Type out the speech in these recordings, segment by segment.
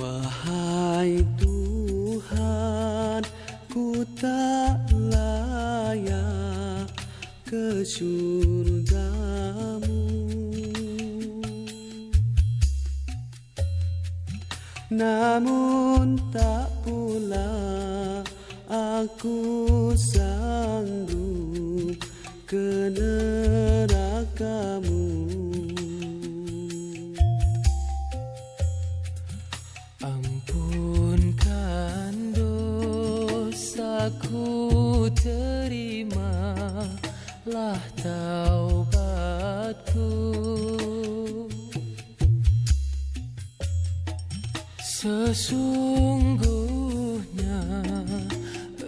Wahai Tuhan, ku tak layak ke surgamu, namun tak pula aku sanggup ke nerakamu. Ampunkan dosaku, terimalah taubatku. Sesungguhnya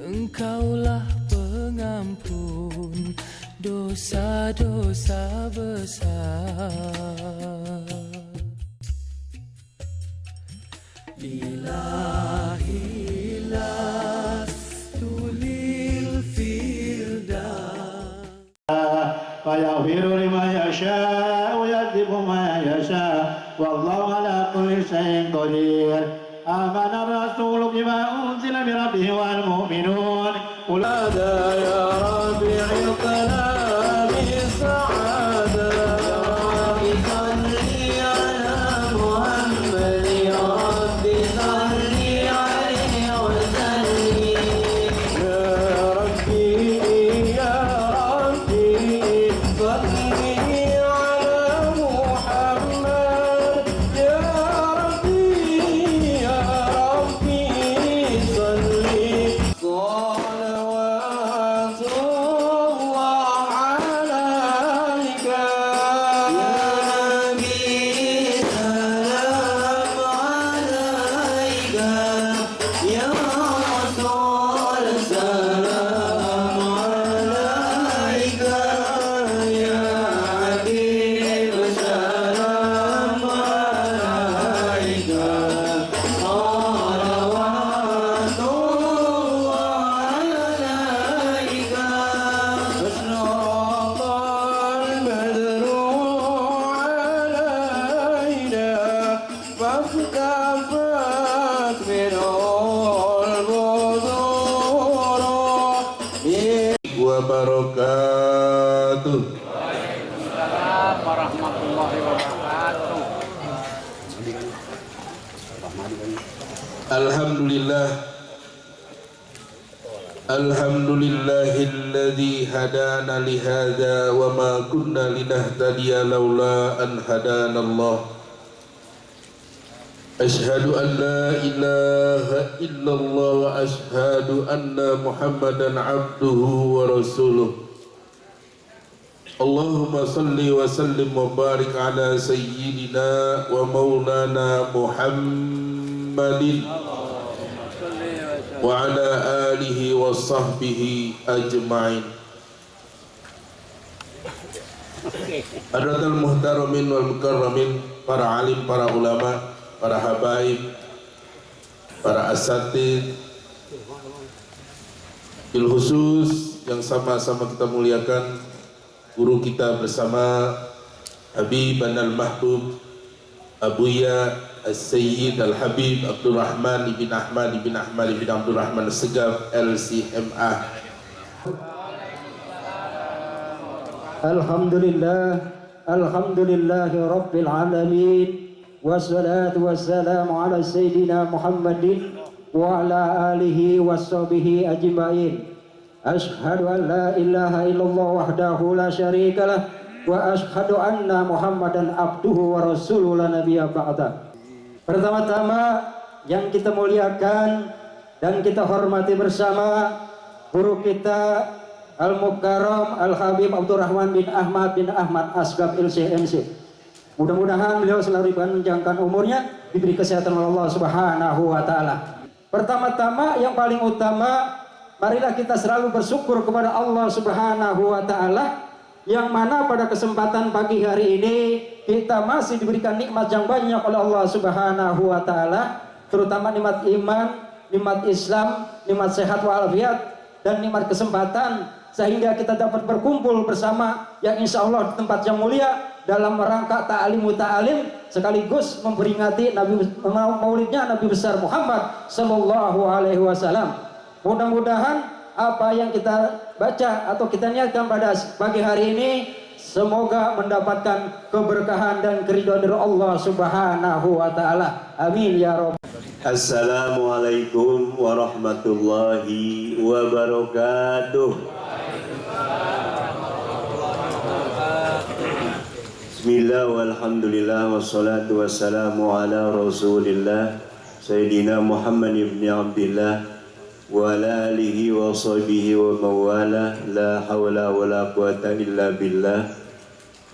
Engkaulah pengampun dosa-dosa besar. Ilahilah tulil firdaus. Fayaghfiru liman yasha wa yu'adhibu man yasha wallahu ala kulli syai'in qadir. Amana ar-rasulu bima unzila min rabbih wal mu'minun. Qul hada ya rabi'il kalami sa'ada ya rabbi salli ala Muhammad ya rabbi salli alaihi wa sallim ya rabbi ya rabbi salli ala Muhammad ya rabbi ya rabbi salli salawatullah alaika ya nabi salam alaika ya rasul salam alaika ya habib salam alaika salawatullah alaika asyraqal badru alaina fastafat minal budur wa barakatuh. Waalaikumsalam warahmatullahi wabarakatuh. Alhamdulillah, alhamdulillahilladzi hadana lihada wa ma kunna linahtadiya laula an hadana Allah. Ashhadu an la ilaha illallah wa ashhadu anna Muhammadan abduhu wa rasuluh. Allahumma salli wa sallim wa barik ala sayyidina wa maulana Muhammadin wa ala alihi wa sahbihi ajma'in. Hadratul muhtaramin wal mukarramin, para alim, para ulama, para habaib, para asatid, bil khusus yang sama-sama kita muliakan guru kita bersama Habiban al-Mahbub Abuya As-Sayyid Al-Habib Abdurrahman ibn Ahmad ibn Ahmad ibn Abdurrahman Segaf LCMA. Alhamdulillah, alhamdulillahi rabbil alamin, wassalatu wassalamu ala sayyidina Muhammadin wa ala alihi washabihi ajma'in. Ashhadu an la ilaha illallah wahdahu la syarikalah wa ashhadu anna Muhammadan abduhu wa rasuluhu la nabiyya ba'da. Pertama-tama yang kita muliakan dan kita hormati bersama guru kita Al-Mukarram Al-Habib Abdurrahman bin Ahmad Asgaf LCMC. Mudah-mudahan beliau selalu dipanjangkan umurnya, diberi kesehatan oleh Allah Subhanahu wa taala. Pertama-tama yang paling utama, marilah kita selalu bersyukur kepada Allah Subhanahu wa taala yang mana pada kesempatan pagi hari ini kita masih diberikan nikmat yang banyak oleh Allah Subhanahu wa taala, terutama nikmat iman, nikmat Islam, nikmat sehat walafiat, dan nikmat kesempatan sehingga kita dapat berkumpul bersama yang insya Allah di tempat yang mulia dalam rangka ta'alimu ta'alim sekaligus memperingati maulidnya Nabi besar Muhammad sallallahu alaihi wasallam. Mudah-mudahan apa yang kita baca atau kita niatkan pada pagi hari ini semoga mendapatkan keberkahan dan keridhaan dari Allah Subhanahu wa taala. Amin ya rabbal. Assalamualaikum warahmatullahi wabarakatuh. Bismillah walhamdulillah wassalatu wassalamu ala rasulillah Sayyidina Muhammad ibn Abdillah wa ala alihi wa sahbihi wa mawala la hawla wa la quwata illa billah.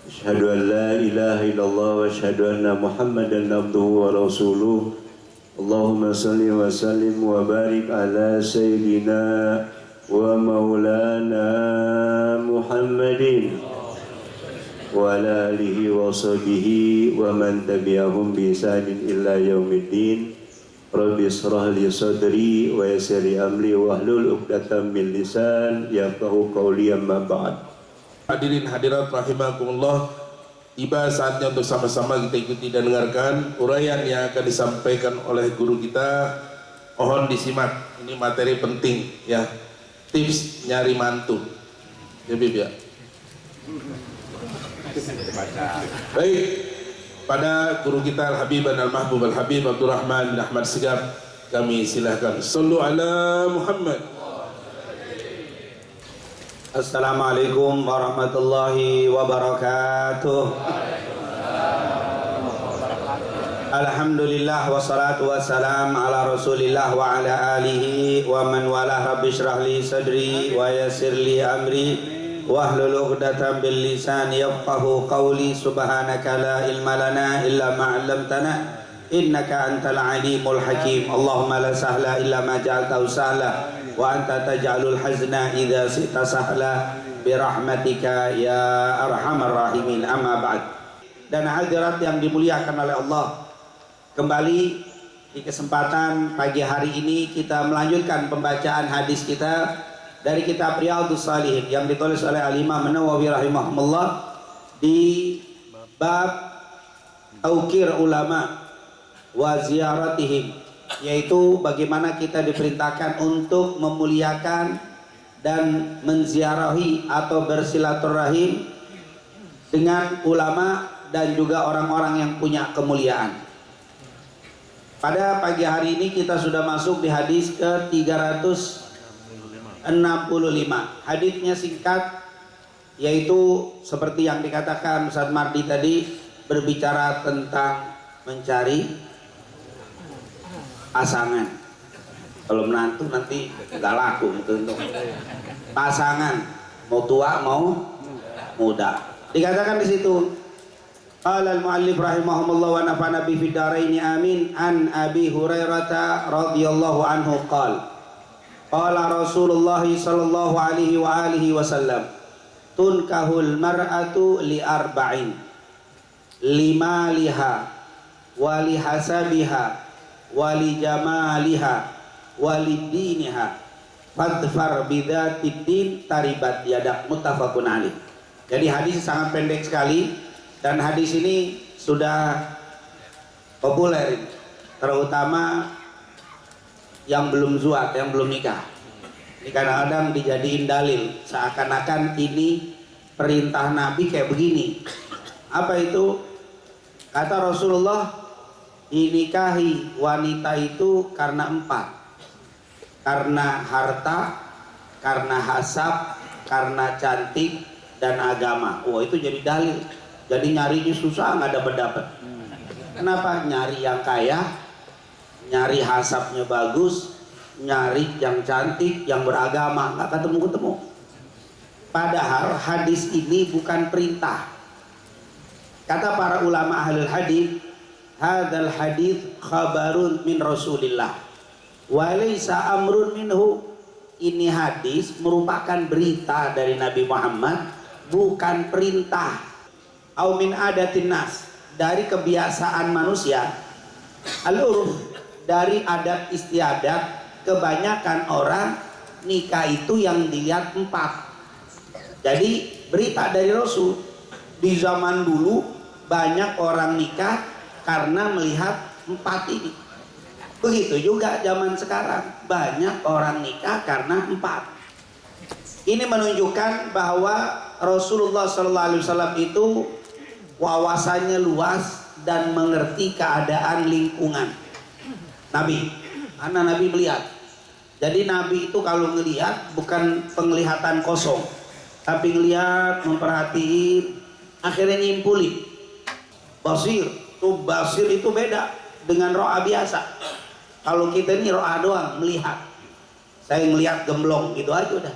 Asyhadu an la ilaha illallah wa asyhadu anna Muhammadan abduhu wa rasuluh. Allahumma salli wa sallim wa barik ala Sayyidina wa maulana Muhammadin wa ala alihi wa sahbihi wa man tabi'ahum bi ihsanin illa yaumiddin. Rabbi israh li sadri wa yassir li amri wa hlul 'uqdatam min lisan yafqahu qawli amma ba'd. Hadirin hadirat rahimakumullah, tiba saatnya untuk sama-sama kita ikuti dan dengarkan uraian yang akan disampaikan oleh guru kita. Mohon disimak, ini materi penting ya, tips nyari mantu ya Bib ya. Baik, pada guru kita Al-Habib Al-Mahbub Al-Habib Abdurrahman bin Ahmad Sigap kami silahkan. Sallu ala Muhammad. Assalamualaikum warahmatullahi wabarakatuh. Alhamdulillah wassalatu wassalam ala rasulillah wa ala alihi wa man wala. Rabbi syrah li sadri wa yassir li amri wahlul 'uqdatam bil lisan yafqahu qawli. Subhanaka la ilma lana illa ma 'allamtana innaka antal alimul hakim. Allahumma la sahla illa ma ja'altahu sahla wa anta taj'alul hazna idza sita sahla bi rahmatika ya arhamar rahimin. Amma ba'd. Dan hadirat yang dimuliakan oleh Allah, kembali di kesempatan pagi hari ini kita melanjutkan pembacaan hadis kita dari kitab Riyadhus Shalihin yang ditulis oleh Al-Imam An-Nawawi rahimahumullah di bab taukir ulama wa ziyaratihim, yaitu bagaimana kita diperintahkan untuk memuliakan dan menziarahi atau bersilaturahim dengan ulama dan juga orang-orang yang punya kemuliaan. Pada pagi hari ini kita sudah masuk di hadis ke 365. Hadisnya singkat, yaitu seperti yang dikatakan Ustaz Mardi tadi, berbicara tentang mencari pasangan. Kalau menantu nanti nggak laku untuk pasangan, mau tua mau muda. Dikatakan di situ, qala al-muallif rahimahumullah wa nafa'ana bi fid dharain amin, an Abi Hurairah radhiyallahu anhu qala qala Rasulullah sallallahu alaihi wa alihi wasallam tunkahul mar'atu li arba'in limaliha wa li hasabiha wa li jamaliha wa li diniha fadfar bidzatid din taribat yadak. Muttafaqun alaih. Jadi hadis sangat pendek sekali dan hadis ini sudah populer, terutama yang belum zuat, yang belum nikah. Ini kadang-kadang dijadiin dalil seakan-akan ini perintah Nabi kayak begini. Apa itu? Kata Rasulullah, dinikahi wanita itu karena 4: karena harta, karena hasab, karena cantik, dan agama. Wah, itu jadi dalil. Jadi nyarinya susah, nggak dapat. Kenapa? Nyari yang kaya, nyari hasabnya bagus, nyari yang cantik, yang beragama, nggak ketemu-ketemu. Padahal hadis ini bukan perintah. Kata para ulama ahlul hadis, hadzal hadis khabarun min Rasulillah wa laysa amrun minhu. Ini hadis merupakan berita dari Nabi Muhammad, bukan perintah. Au min adatin nas, dari kebiasaan manusia. Al-urf, dari adat istiadat, kebanyakan orang nikah itu yang dilihat 4: Jadi berita dari Rasul, di zaman dulu banyak orang nikah karena melihat 4 ini. Begitu juga zaman sekarang, banyak orang nikah karena 4. Ini menunjukkan bahwa Rasulullah SAW itu wawasannya luas dan mengerti keadaan lingkungan. Nabi, karena Nabi melihat. Jadi Nabi itu kalau ngelihat bukan penglihatan kosong, tapi ngelihat, memperhatiin, akhirnya nyimpulin. Basir itu beda dengan ro'a biasa. Kalau kita ini ro'a doang, melihat. Saya ngelihat gemblong gitu aja udah.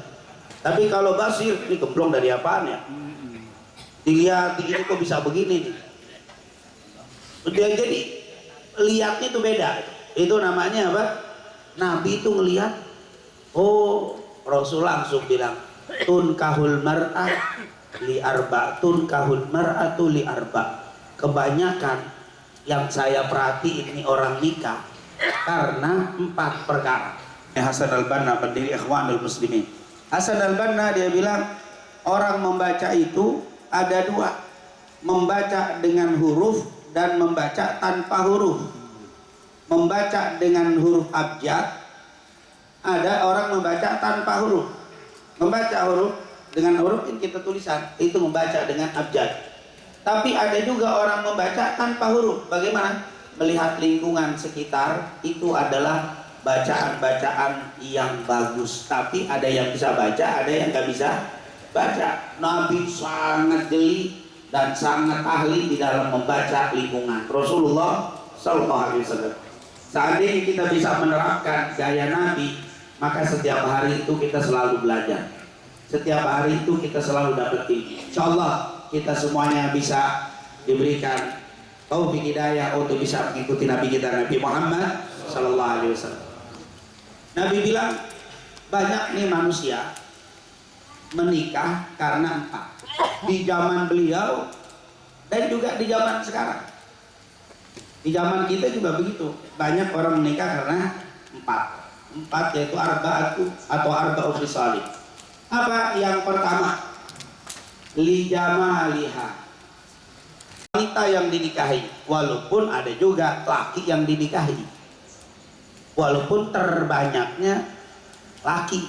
Tapi kalau basir, ini gemblong dari apaan ya? Dilihat begini kok bisa begini nih. Jadi lihatnya itu beda. Itu namanya apa? Nabi itu ngelihat. Oh, Rasul langsung bilang, tunkahul mar'ah li arba, tunkahul mar'atu li arba. Kebanyakan yang saya perhatiin ini orang nikah karena 4 perkara. Hasan al-Banna, pendiri Ikhwanul Muslimin. Hasan al-Banna dia bilang orang membaca itu ada 2, membaca dengan huruf dan membaca tanpa huruf. Membaca dengan huruf abjad, ada orang membaca tanpa huruf. Membaca huruf dengan huruf yang kita tulisan itu membaca dengan abjad. Tapi ada juga orang membaca tanpa huruf. Bagaimana? Melihat lingkungan sekitar itu adalah bacaan-bacaan yang bagus. Tapi ada yang bisa baca, ada yang nggak bisa baca. Nabi sangat jeli dan sangat ahli di dalam membaca lingkungan. Rasulullah SAW. Seandainya kita bisa menerapkan gaya Nabi, maka setiap hari itu kita selalu belajar. Setiap hari itu kita selalu dapat ilmu. Insyaallah kita semuanya bisa diberikan taufik hidayah untuk bisa mengikuti Nabi kita Nabi Muhammad sallallahu alaihi wasallam. Nabi bilang banyak nih manusia menikah karena 4. Di zaman beliau dan juga di zaman sekarang. Di zaman kita juga begitu. Banyak orang menikah karena 4 yaitu arba'atu atau arba'u fisalih. Apa yang pertama? Li jamaliha, wanita yang dinikahi, walaupun ada juga laki yang dinikahi, walaupun terbanyaknya laki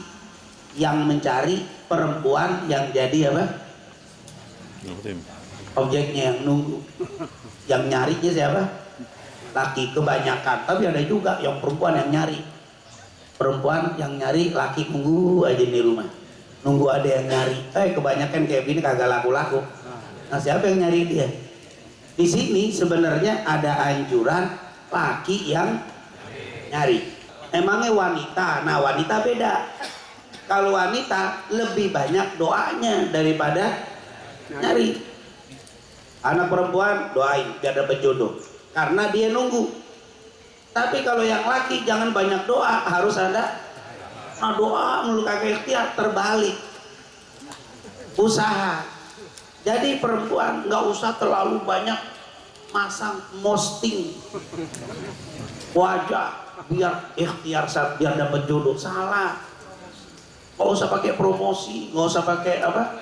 yang mencari perempuan yang jadi apa? Objeknya, yang nunggu. Yang nyarinya siapa? Laki kebanyakan. Tapi ada juga yang perempuan yang nyari. Perempuan yang nyari, laki nunggu aja di rumah. Nunggu ada yang nyari. Kebanyakan kayak gini kagak laku-laku. Nah, siapa yang nyari dia? Di sini sebenarnya ada anjuran laki yang nyari. Emangnya wanita? Nah, wanita beda. Kalau wanita lebih banyak doanya daripada nyari. Anak perempuan doain biar dapat jodoh, karena dia nunggu. Tapi kalau yang laki jangan banyak doa, harus ada doa mulu kagak ikhtiar, terbalik. Usaha. Jadi perempuan nggak usah terlalu banyak masang posting wajah biar ikhtiar saat biar dapat jodoh. Salah. Nggak usah pakai promosi, nggak usah pakai apa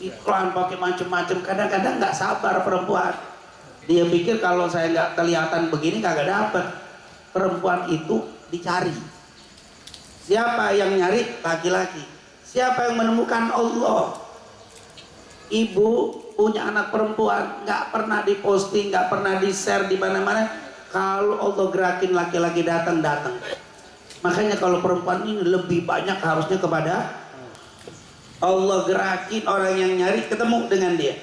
iklan, pakai macem-macem. Kadang-kadang nggak sabar perempuan. Dia pikir kalau saya nggak kelihatan begini kagak dapat. Perempuan itu dicari. Siapa yang nyari? Laki-laki. Siapa yang menemukan? Allah. Ibu punya anak perempuan, nggak pernah diposting, nggak pernah di share di mana-mana. Kalau Allah gerakin laki-laki datang. Makanya kalau perempuan ini lebih banyak harusnya kepada Allah, gerakin orang yang nyari ketemu dengan dia.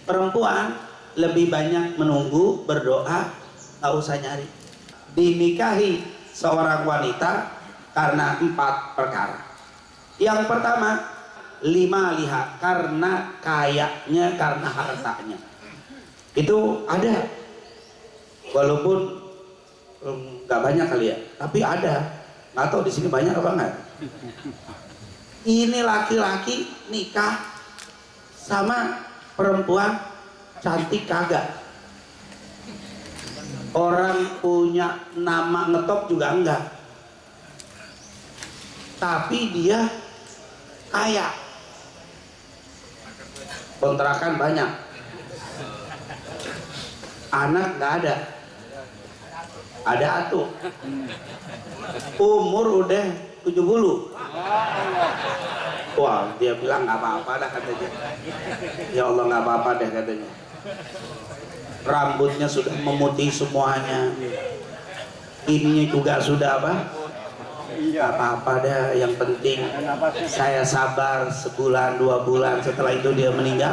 Perempuan lebih banyak menunggu, berdoa, nggak usah nyari. Dinikahi seorang wanita karena 4 perkara. Yang pertama, lima liha, karena kayaknya, karena hartanya. Itu ada, walaupun nggak banyak kali ya, tapi ada. Nggak tahu di sini banyak apa enggak. Ini laki-laki nikah sama perempuan cantik kagak. Orang punya nama ngetop juga enggak. Tapi dia kaya. kontrakan banyak, anak nggak ada atuh, umur udah 70. Wah, dia bilang nggak apa-apa dah katanya. Ya Allah, nggak apa-apa deh katanya. Rambutnya sudah memutih semuanya, ininya juga sudah apa? Nggak apa-apa dah, yang penting saya sabar sebulan 2 bulan, setelah itu dia meninggal,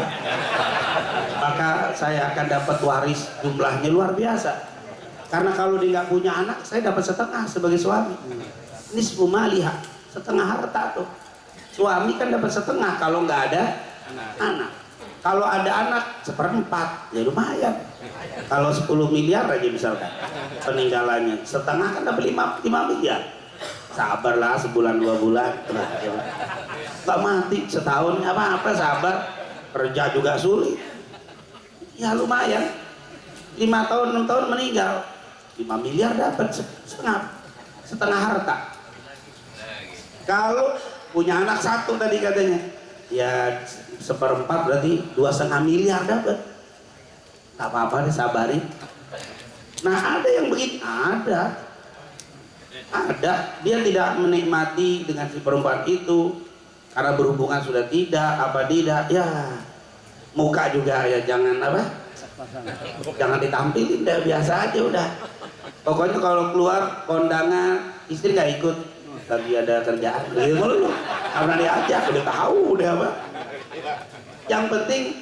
maka saya akan dapat waris jumlahnya luar biasa. Karena kalau dia nggak punya anak, saya dapat setengah sebagai suami. Nisfu maliha, setengah harta tuh. Suami kan dapat setengah kalau nggak ada anak. Kalau ada anak 1/4, ya lumayan. Kalau 10 miliar aja misalkan peninggalannya, setengah kan dapat 5 miliar. Sabarlah sebulan 2 bulan, nggak mati setahun nggak apa-apa, sabar. Kerja juga sulit, ya lumayan. 5 tahun 6 tahun meninggal, 5 miliar dapat setengah harta. Kalau punya anak 1 tadi katanya, ya 1/4 berarti 2,5 miliar dapat. Gak apa-apa deh, sabarin. Nah ada yang begitu, ada dia tidak menikmati dengan si perempuan itu karena berhubungan sudah tidak ya, muka juga ya jangan jangan ditampilin, dah biasa aja udah. Pokoknya kalau keluar kondangan istri nggak ikut, lagi ada kerjaan gitu loh, karena diajak udah tahu udah yang penting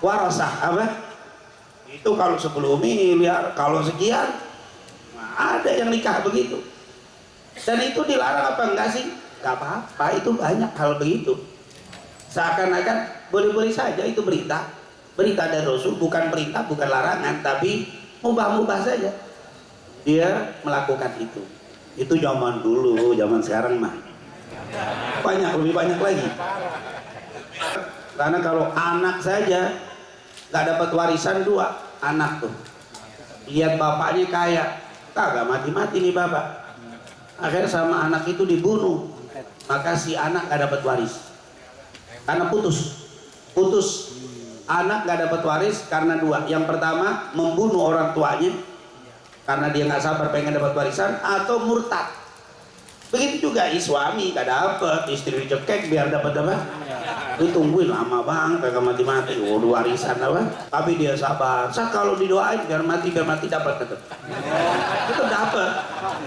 warosah itu kalau 10 miliar, kalau sekian. Nah, ada yang nikah begitu, dan itu dilarang apa enggak sih? Gak apa-apa, itu banyak hal begitu. Seakan-akan boleh-boleh saja, itu berita dari Rasul, bukan perintah, bukan larangan, tapi mubah-mubah saja dia melakukan itu. Itu zaman dulu, zaman sekarang mah lebih banyak lagi. Karena kalau anak saja nggak dapat warisan 2 anak tuh, lihat bapaknya kaya, kagak mati-mati nih bapak, akhirnya sama anak itu dibunuh, maka si anak nggak dapat waris karena putus. Anak nggak dapat waris karena 2. Yang pertama, membunuh orang tuanya karena dia nggak sabar pengen dapat warisan, atau murtad. Begitu juga suami nggak dapat, istri dicekek biar dapat ditungguin lama banget kagak mati-mati, warisan tapi dia sabar. Kalau didoain biar mati dapat tetap. Itu dapat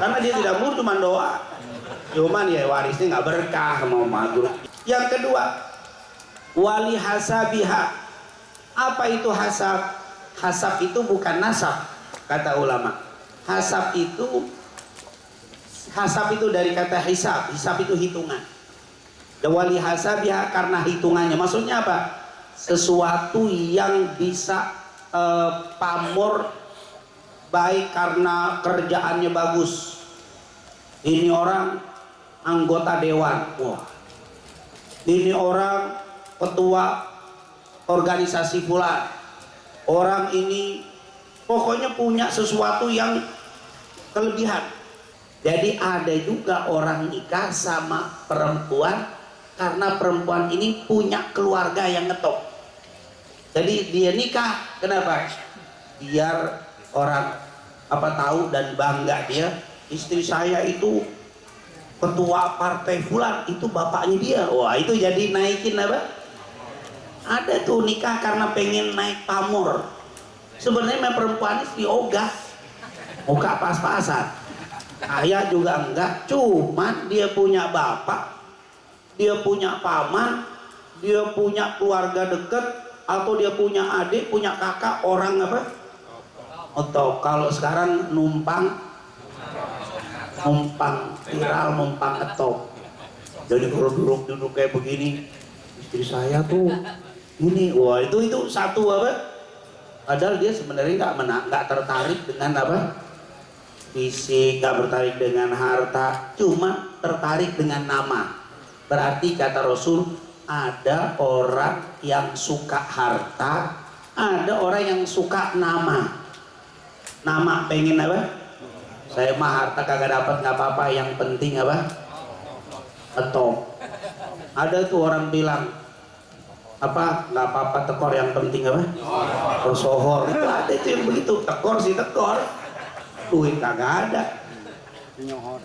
karena dia tidak mau cuma doa, cuman ya warisnya nggak berkah, mau magur. Yang kedua, wali hasabiha. Apa itu hasab? Hasab itu bukan nasab, kata ulama. Hasab itu dari kata hisab. Hisab itu hitungan. Wali hasabiha karena hitungannya. Maksudnya apa? Sesuatu yang bisa pamor baik karena kerjaannya bagus. Ini orang anggota dewan, wah, ini orang ketua organisasi fulan, orang ini pokoknya punya sesuatu yang kelebihan. Jadi ada juga orang nikah sama perempuan karena perempuan ini punya keluarga yang ngetop. Jadi dia nikah, kenapa? Biar orang tahu dan bangga dia, istri saya itu ketua partai fulan, itu bapaknya dia. Wah, itu jadi naikin ada tuh nikah karena pengen naik pamor. Sebenarnya perempuan istri ogah pas-pasan, ayah juga enggak, cuman dia punya bapak, dia punya paman, dia punya keluarga dekat, atau dia punya adik, punya kakak, orang atau kalau sekarang numpang viral, numpang ngetop. Jadi kalau duduk kayak begini, istri saya tuh ini, wah itu satu padahal dia sebenarnya nggak tertarik dengan fisik, nggak tertarik dengan harta, cuma tertarik dengan nama. Berarti kata Rasul, ada orang yang suka harta, ada orang yang suka nama. Nama pengen saya mah harta kagak dapat nggak apa-apa, yang penting atau ada tuh orang bilang, apa nggak apa-apa tekor, yang penting apa bersohor. Itu ada itu yang begitu, tekor sih tekor, duit kagak ada,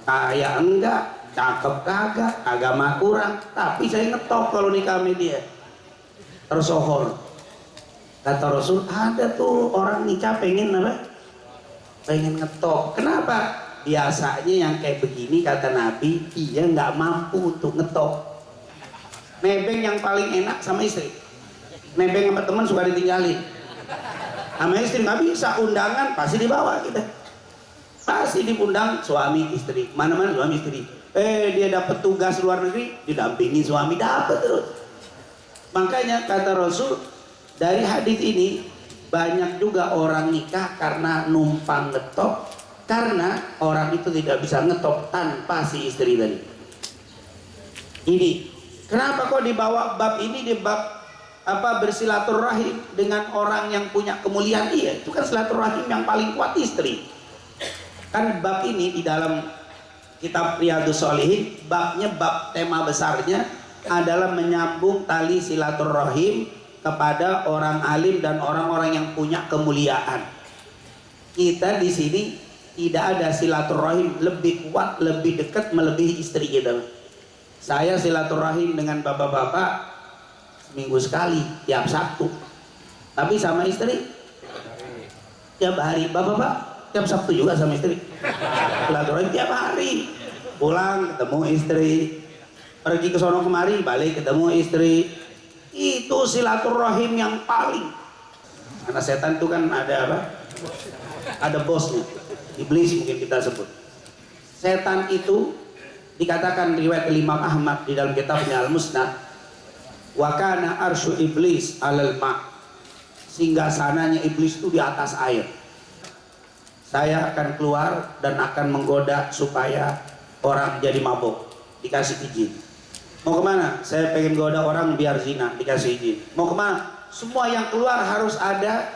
kaya enggak, cakep kagak, agama kurang, tapi saya ngetok kalau nikah sama dia tersohor. Kata Rasul, ada tuh orang nikah pengen apa, pengen ngetok. Kenapa? Biasanya yang kayak begini kata Nabi, dia nggak mampu untuk ngetok. Nebeng yang paling enak sama istri, nebeng sama teman suka ditinggalin, sama istri nggak bisa. Undangan pasti dibawa kita, pasti diundang suami istri, mana-mana suami istri. Dia dapat tugas luar negeri, didampingi suami, dapat terus. Makanya kata Rasul, dari hadis ini banyak juga orang nikah karena numpang ngetok, karena orang itu tidak bisa ngetok tanpa si istri tadi. Ini kenapa kok dibawa bab ini, di bab apa, bersilaturahim dengan orang yang punya kemuliaan? Iya, itu kan silaturahim yang paling kuat istri. Kan bab ini di dalam kitab Riyadhus Shalihin, babnya, bab tema besarnya adalah menyambung tali silaturahim kepada orang alim dan orang-orang yang punya kemuliaan. Kita di sini tidak ada silaturahim lebih kuat, lebih dekat melebihi istri kita. Saya silaturahim dengan bapak-bapak seminggu sekali, tiap Sabtu. Tapi sama istri tiap hari. Bapak-bapak tiap Sabtu juga sama istri. Silaturahim tiap hari. Pulang ketemu istri, pergi ke sono kemari balik ketemu istri. Itu silaturahim yang paling. Karena setan itu kan ada apa? Ada bosnya. Iblis mungkin kita sebut. Setan itu dikatakan riwayat Imam Ahmad di dalam kitabnya Al-Musnad, wa kana arsyu iblis alal ma', singgasananya iblis itu di atas air. Saya akan keluar dan akan menggoda supaya orang jadi mabuk, dikasih izin. Mau kemana? Saya pengen goda orang biar zina, dikasih izin. Mau kemana? Semua yang keluar harus ada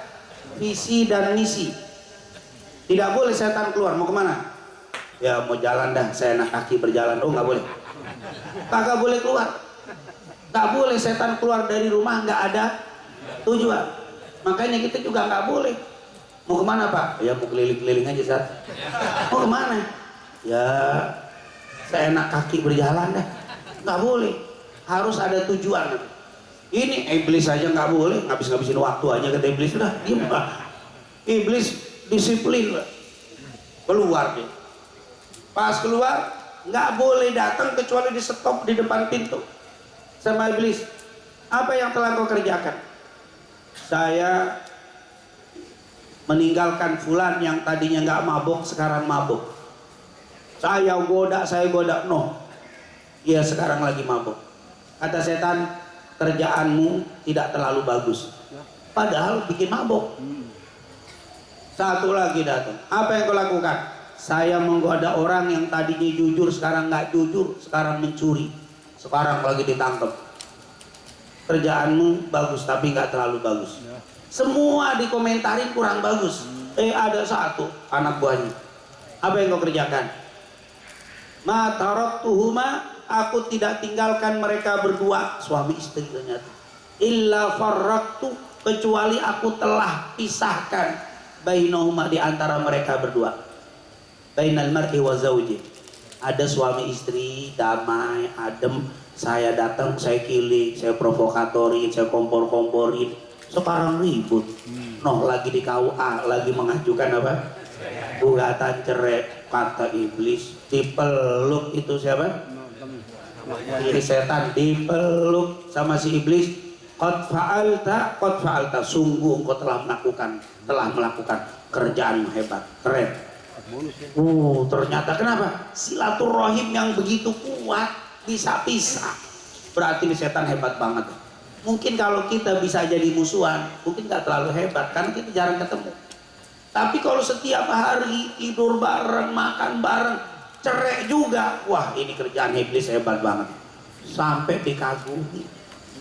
visi dan misi. Tidak boleh setan keluar. Mau kemana? Ya mau jalan dah, saya enak kaki berjalan. Oh nggak boleh, kagak boleh keluar, nggak boleh setan keluar dari rumah nggak ada tujuan. Makanya kita juga nggak boleh. Mau kemana Pak? Ya mau keliling-keliling aja Ustaz. Mau kemana? Ya saya enak kaki berjalan dah. Nggak boleh, harus ada tujuan. Ini iblis aja nggak boleh, ngabis-ngabisin waktu aja kata iblis. Udah diem Pak. Iblis disiplin Pak. Keluar dia. Pas keluar nggak boleh datang kecuali di stop di depan pintu sama iblis. Apa yang telah kau kerjakan? Saya meninggalkan fulan yang tadinya nggak mabuk sekarang mabuk. Saya goda, no, dia sekarang lagi mabuk. Kata setan, kerjaanmu tidak terlalu bagus, padahal bikin mabuk. Satu lagi datang, apa yang kau lakukan? Saya menggoda orang yang tadinya jujur sekarang nggak jujur, sekarang mencuri, sekarang lagi ditangkap. Kerjaanmu bagus tapi nggak terlalu bagus. Semua dikomentarin kurang bagus. Ada satu anak buahnya, apa yang kau kerjakan? Ma taraktuhuma, aku tidak tinggalkan mereka berdua, suami istri ternyata. Illa farraktu, kecuali aku telah pisahkan bainahuma, di antara mereka berdua. Bainal mar'i wa zawji, ada suami istri damai adem, saya datang, saya kilik, saya provokatorin, saya kompor-komporin, sekarang ribut. Noh lagi di KUA, lagi mengajukan apa? Gugatan cerai. Kata iblis, dipeluk itu siapa? Ini setan, dipeluk sama si iblis. Qad fa'alta, sungguh engkau telah melakukan kerjaan hebat, keren. Ternyata kenapa? Silaturahim yang begitu kuat bisa pisah. Berarti ini setan hebat banget. Mungkin kalau kita bisa jadi musuhan, mungkin nggak terlalu hebat karena kita jarang ketemu. Tapi kalau setiap hari tidur bareng, makan bareng, cerai juga, wah ini kerjaan iblis hebat banget. Sampai dikagumi.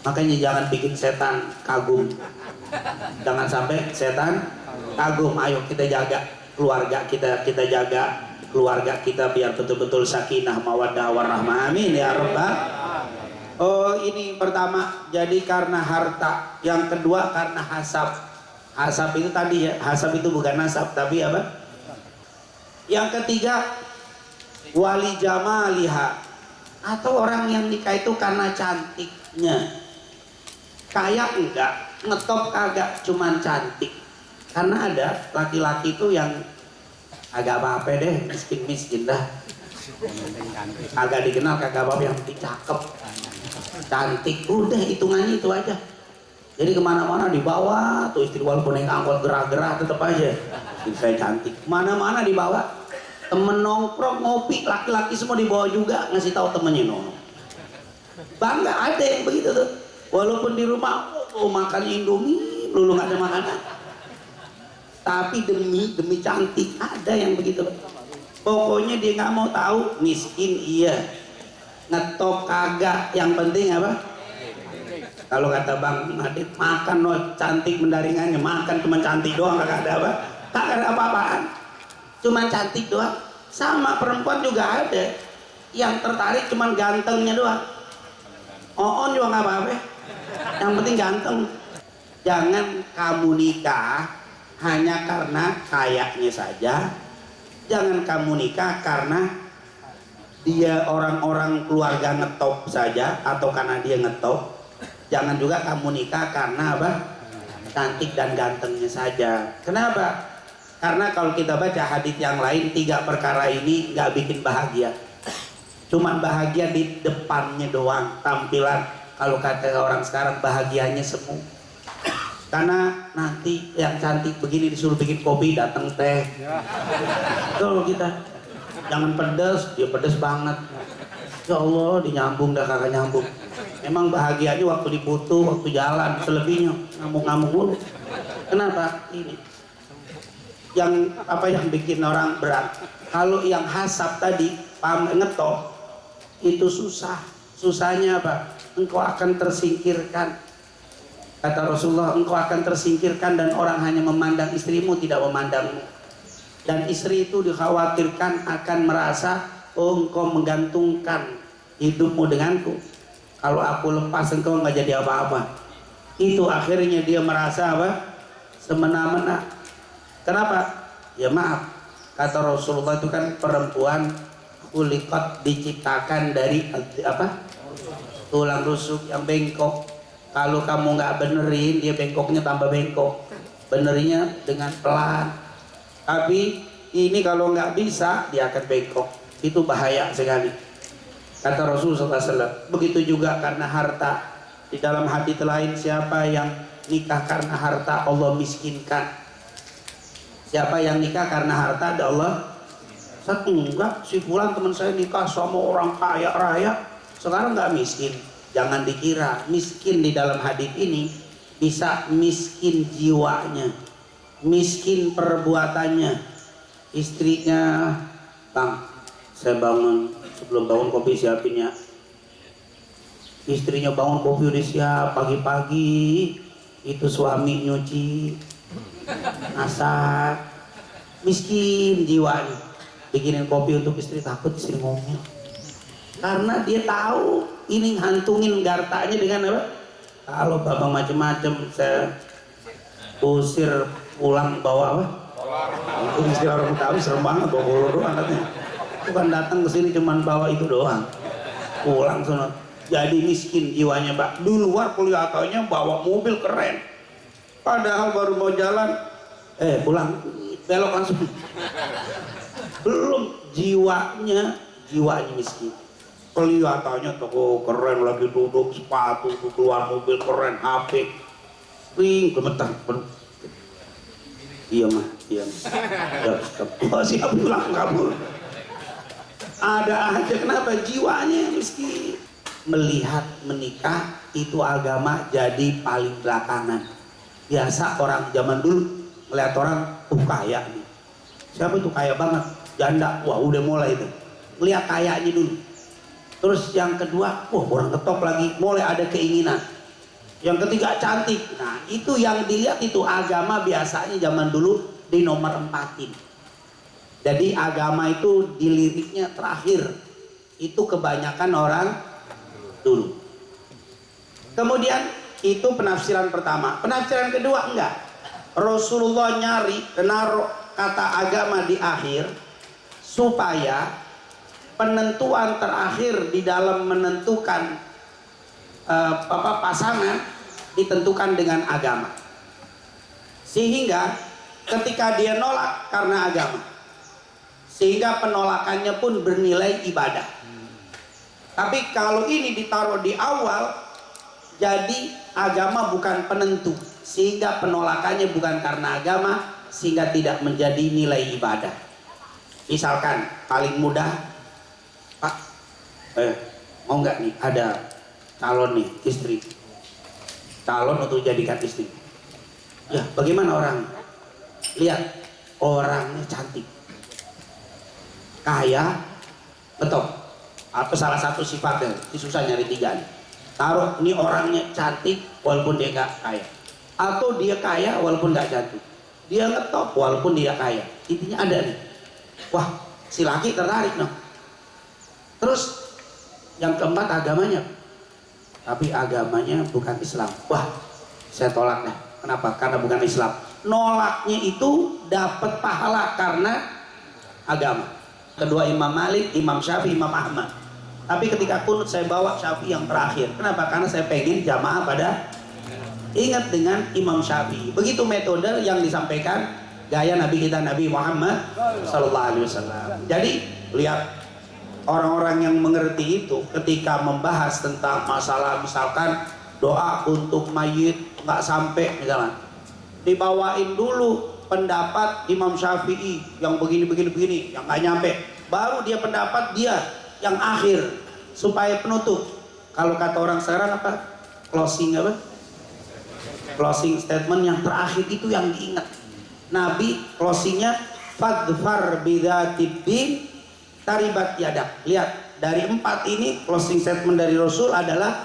Makanya jangan bikin setan kagum. Jangan sampai setan kagum. Ayo kita jaga keluarga kita jaga keluarga kita biar betul-betul sakinah mawaddah warahmah. Amin ya rabbal Oh, ini pertama, jadi karena harta. Yang kedua karena hasab. Hasab itu tadi ya, hasab itu bukan nasab, tapi apa? Yang ketiga, wali jamaliha, atau orang yang nikah itu karena cantiknya. Kaya enggak, ngetop kagak, cuman cantik. Karena ada laki-laki itu yang agak apa-apa deh, miskin-miskin dah, agak dikenal kagak apa-apa, yang penting cakep, cantik, udah hitungannya itu aja. Jadi kemana-mana dibawa tuh istri, walaupun naik angkot gerah-gerah tetap aja istri saya cantik. Mana-mana dibawa, temen nongkrong ngopi laki-laki semua dibawa juga, ngasih tahu temennya nongkrong. Bangga ada yang begitu tuh, walaupun di rumah makan Indomie lulu nggak ada makanan, tapi demi cantik ada yang begitu. Pokoknya dia nggak mau tahu miskin iya, ngetop kagak, yang penting apa? Kalau kata Bang Nadif, makan no cantik mendaringannya, makan cuma cantik doang, kagak ada apa? Kagak ada apa-apaan, cuma cantik doang. Sama perempuan juga ada yang tertarik cuma gantengnya doang. Oon juga nggak apa-apa, yang penting ganteng. Jangan kamu nikah hanya karena kayaknya saja. Jangan kamu nikah karena dia orang-orang keluarga ngetop saja atau karena dia ngetop. Jangan juga kamu nikah karena apa? Cantik dan gantengnya saja. Kenapa? Karena kalau kita baca hadis yang lain, 3 perkara ini nggak bikin bahagia. Cuman bahagia di depannya doang, tampilan. Kalau kata orang sekarang, bahagianya semu. Karena nanti yang cantik begini disuruh bikin kopi, datang teh. Kalau kita jangan pedas, dia pedas banget. Ya Allah, dinyambung dah kagak nyambung. Emang bahagianya waktu dibutuh, waktu jalan, selebihnya ngamuk-ngamuk mulu. Kenapa? Ini yang apa yang bikin orang berat. Kalau yang hasab tadi, ngetop, itu susah. Susahnya apa? Engkau akan tersingkirkan. Kata Rasulullah, engkau akan tersingkirkan dan orang hanya memandang istrimu, tidak memandangmu. Dan istri itu dikhawatirkan akan merasa, oh engkau menggantungkan hidupmu denganku. Kalau aku lepas engkau nggak jadi apa-apa. Itu akhirnya dia merasa apa? Semena-mena. Kenapa? Ya maaf, kata Rasulullah itu kan perempuan kulikat diciptakan dari apa? Tulang rusuk yang bengkok. Kalau kamu nggak benerin, dia bengkoknya tambah bengkok. Benerinya dengan pelan. Tapi ini kalau nggak bisa, dia akan bengkok. Itu bahaya sekali. Kata Rasulullah SAW, begitu juga karena harta. Di dalam hadits lain, siapa yang nikah karena harta, Allah miskinkan. Siapa yang nikah karena harta, ada Allah. Saya enggak, si fulan teman saya nikah sama orang kaya raya, sekarang nggak miskin. Jangan dikira miskin di dalam hadits ini bisa miskin jiwanya, miskin perbuatannya. Istrinya, Bang, saya bangun, sebelum bangun kopi siapin ya. Istrinya bangun kopi udah siap, pagi-pagi itu suami nyuci, masak. Miskin jiwanya, bikinin kopi untuk istri, takut istri ngomel. Karena dia tahu ini ngantungin hartanya dengan apa? Kalau bapak macem-macem saya usir pulang bawa apa? Itu istilah orang Betawi serem banget, bawa bolor doang katanya. Bukan datang ke sini cuman bawa itu doang, pulang sono. Jadi miskin jiwanya, Pak. Di luar kelihatannya bawa mobil keren, padahal baru mau jalan, pulang belok langsung. Belum jiwanya miskin. Kelihatannya toko keren, lagi duduk sepatu, keluar mobil keren, HP, ring gemetar. Iya mah, iya. Oh, siap pulang kabur. Ada aja, kenapa? Jiwanya miskin. Melihat menikah itu agama jadi paling belakangan. Biasa orang zaman dulu melihat orang, kaya nih. Siapa itu kaya banget? Janda, wah udah mulai itu. Lihat kayanya dulu. Terus yang kedua, wah orang ketop lagi, mulai ada keinginan. Yang ketiga cantik. Nah itu yang dilihat itu agama biasanya zaman dulu di nomor 4-in. Jadi agama itu diliriknya terakhir. Itu kebanyakan orang dulu. Kemudian itu penafsiran pertama. Penafsiran kedua enggak. Rasulullah nyari menaruh kata agama di akhir supaya penentuan terakhir di dalam menentukan pasangan ditentukan dengan agama. Sehingga ketika dia nolak karena agama, sehingga penolakannya pun bernilai ibadah. Tapi kalau ini ditaruh di awal, jadi agama bukan penentu, sehingga penolakannya bukan karena agama, sehingga tidak menjadi nilai ibadah. Misalkan paling mudah, Pak, mau nggak nih ada calon nih istri, calon untuk jadikan istri. Ya, bagaimana orang? Lihat, orangnya cantik, kaya, betul. Apa salah satu sifatnya? Ini susah nyari tiga nih. Taruh ini orangnya cantik walaupun dia gak kaya, atau dia kaya walaupun gak cantik, dia ngetop walaupun dia kaya. Intinya ada nih. Wah, si laki tertarik no. Terus yang keempat agamanya, tapi agamanya bukan Islam. Wah, saya tolak nih. Kenapa? Karena bukan Islam. Nolaknya itu dapat pahala karena agama. Kedua Imam Malik, Imam Syafi'i, Imam Ahmad. Tapi ketika kunut saya bawa Syafi'i yang terakhir. Kenapa? Karena saya pengen jamaah pada ingat dengan Imam Syafi'i. Begitu metode yang disampaikan gaya Nabi kita Nabi Muhammad SAW. Jadi lihat, orang-orang yang mengerti itu ketika membahas tentang masalah misalkan doa untuk mayit nggak sampai misalnya, dibawain dulu pendapat Imam Syafi'i yang begini, yang nggak nyampe, baru dia pendapat dia yang akhir supaya penutup. Kalau kata orang sekarang apa? Closing statement yang terakhir itu yang diingat. Nabi closingnya fadfar bidzatid din taribat yadak. Lihat, dari 4 ini closing statement dari Rasul adalah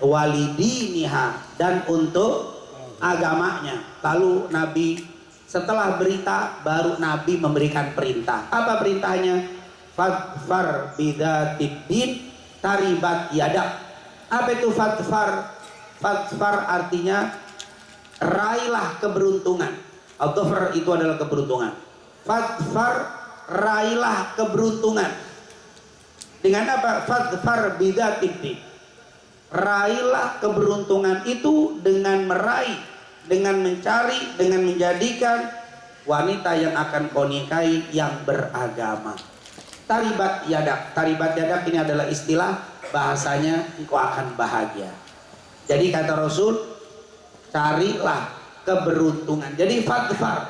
walidiniha, dan untuk agamanya. Lalu Nabi setelah berita baru Nabi memberikan perintah. Apa perintahnya? Fadfar bidzatid din taribat yadak. Apa itu fadfar? Fadfar artinya raihlah keberuntungan. Al-dhafar itu adalah keberuntungan. Fadfar, raihlah keberuntungan. Dengan apa? Fadfar bidzatid din. Raihlah keberuntungan itu dengan meraih, dengan mencari, dengan menjadikan wanita yang akan kau nikahi yang beragama. Taribat yadak. Taribat yadak ini adalah istilah bahasanya engkau akan bahagia. Jadi kata Rasul, carilah keberuntungan. Jadi fadfar,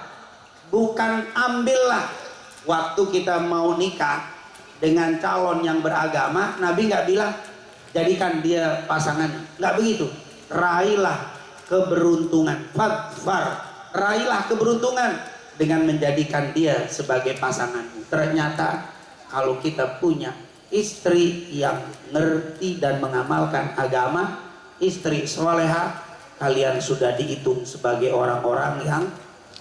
bukan ambillah. Waktu kita mau nikah dengan calon yang beragama, Nabi nggak bilang jadikan dia pasangan, nggak begitu. Raihlah keberuntungan. Fadfar, raihlah keberuntungan dengan menjadikan dia sebagai pasanganmu. Ternyata kalau kita punya istri yang ngerti dan mengamalkan agama, istri soleha, kalian sudah dihitung sebagai orang-orang yang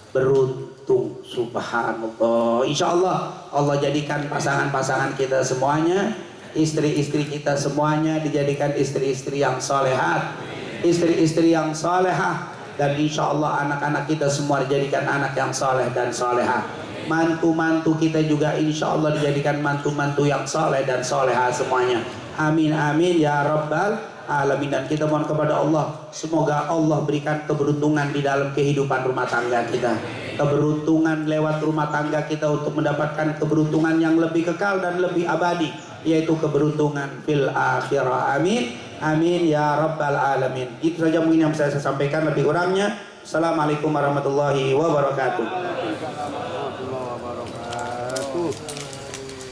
beruntung. Subhanallah. Insya Allah Allah jadikan pasangan-pasangan kita semuanya, istri-istri kita semuanya dijadikan istri-istri yang solehat, istri-istri yang solehah, dan insya Allah anak-anak kita semua dijadikan anak yang soleh dan solehah. Mantu-mantu kita juga insya Allah dijadikan mantu-mantu yang soleh dan soleha semuanya. Amin amin ya rabbal alamin. Dan kita mohon kepada Allah, semoga Allah berikan keberuntungan di dalam kehidupan rumah tangga kita, keberuntungan lewat rumah tangga kita untuk mendapatkan keberuntungan yang lebih kekal dan lebih abadi, yaitu keberuntungan fil akhirah. Amin amin ya rabbal alamin. Itu saja mungkin yang saya sampaikan, lebih kurangnya assalamualaikum warahmatullahi wabarakatuh.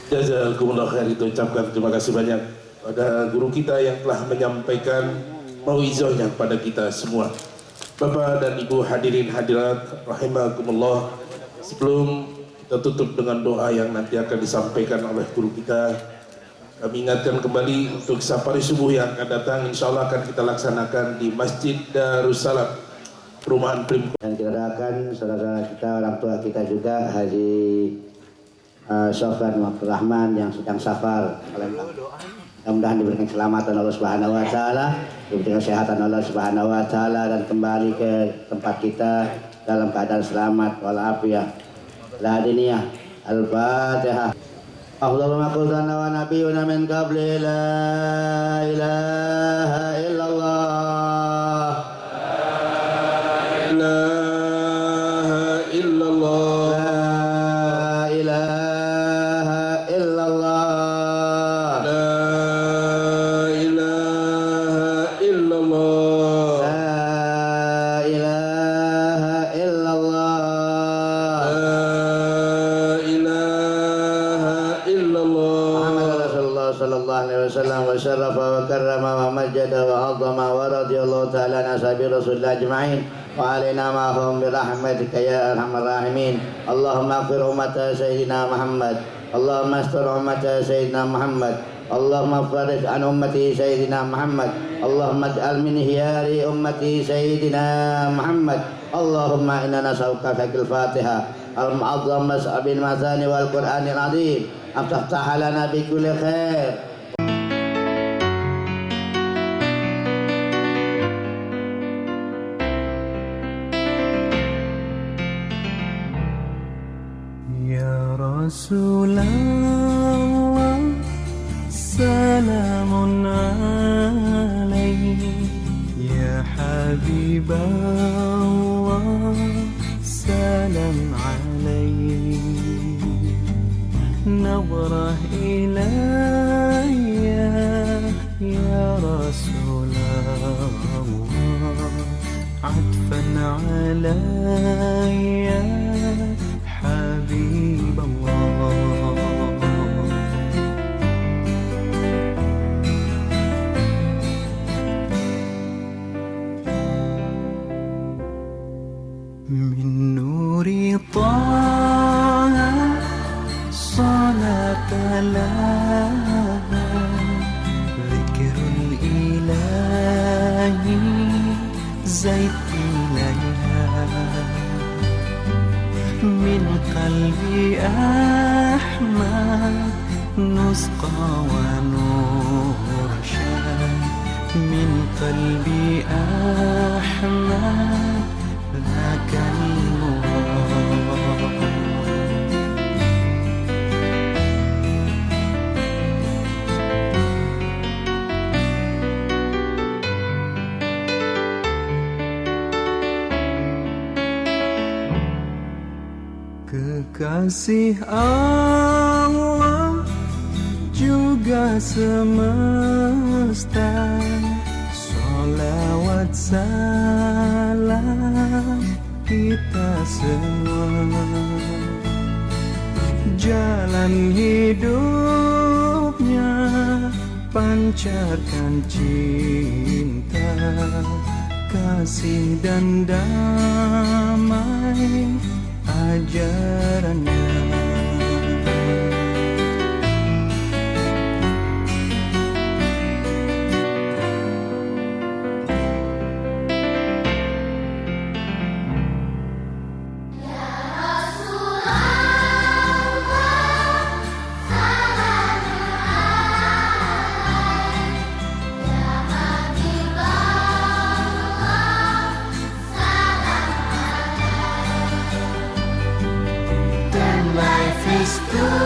Jazakumullah khair, itu ucapkan terima kasih banyak pada guru kita yang telah menyampaikan mauizahnya pada kita semua. Bapak dan Ibu hadirin hadirat rahimakumullah, sebelum kita tutup dengan doa yang nanti akan disampaikan oleh guru kita, kami ingatkan kembali untuk safari subuh yang akan datang insyaallah akan kita laksanakan di Masjid Darussalam, Perumahan Primko. Dan kita doakan saudara kita, orang tua kita juga, Haji Sofyan Abdul Rahman yang sedang safar Mudah-mudahan diberikan keselamatan Allah Subhanahu wa taala, diberikan kesehatan Allah Subhanahu wa taala dan kembali ke tempat kita dalam keadaan selamat walafiat. La diniyah. Al-Fatihah. Allahumma qul lana wa nabiyyuna min qabli la ilaha illallah. La illallah. La ilaha illallah. La ilaha illallah. La ilaha illallah. La ilaha illallah. Muhammad Rasulullah sallallahu alaihi wasallam wa syarafa wa karrama wa majjada wa azama wa radiyallahu ta'ala an ashabi Rasulillah ajma'in wa alaina ma'hum bi rahmatika ya arhamar rahimin. Allahumma ighfir ummata sayyidina Muhammad. Allahumma astur ummata sayyidina Muhammad. Allahumma farij an ummati sayyidina Muhammad. Allahumma ij'al min hiyari ummati sayyidina Muhammad. Allahumma inna nas'aluka fil Fatihah al-mu'azzam mas'abil mazani wal Qur'anil azim. Aftah lana bi kulli khair. Ya Rasulullah, salamun alaihi. Ya Habiballah, salam alaihi. نظرة إلي يا رسول الله، عطفا علي حبيب الله. من نور طه صلاة لها، ذكر الإله زيد إليها. من قلبي أحمد نسقى ونرشد، من قلبي أحمد ذاك المراد. Kekasih Allah juga semesta, sholawat salam kita semua. Jalan hidupnya pancarkan cinta, kasih dan damai ajarannya. Life is good.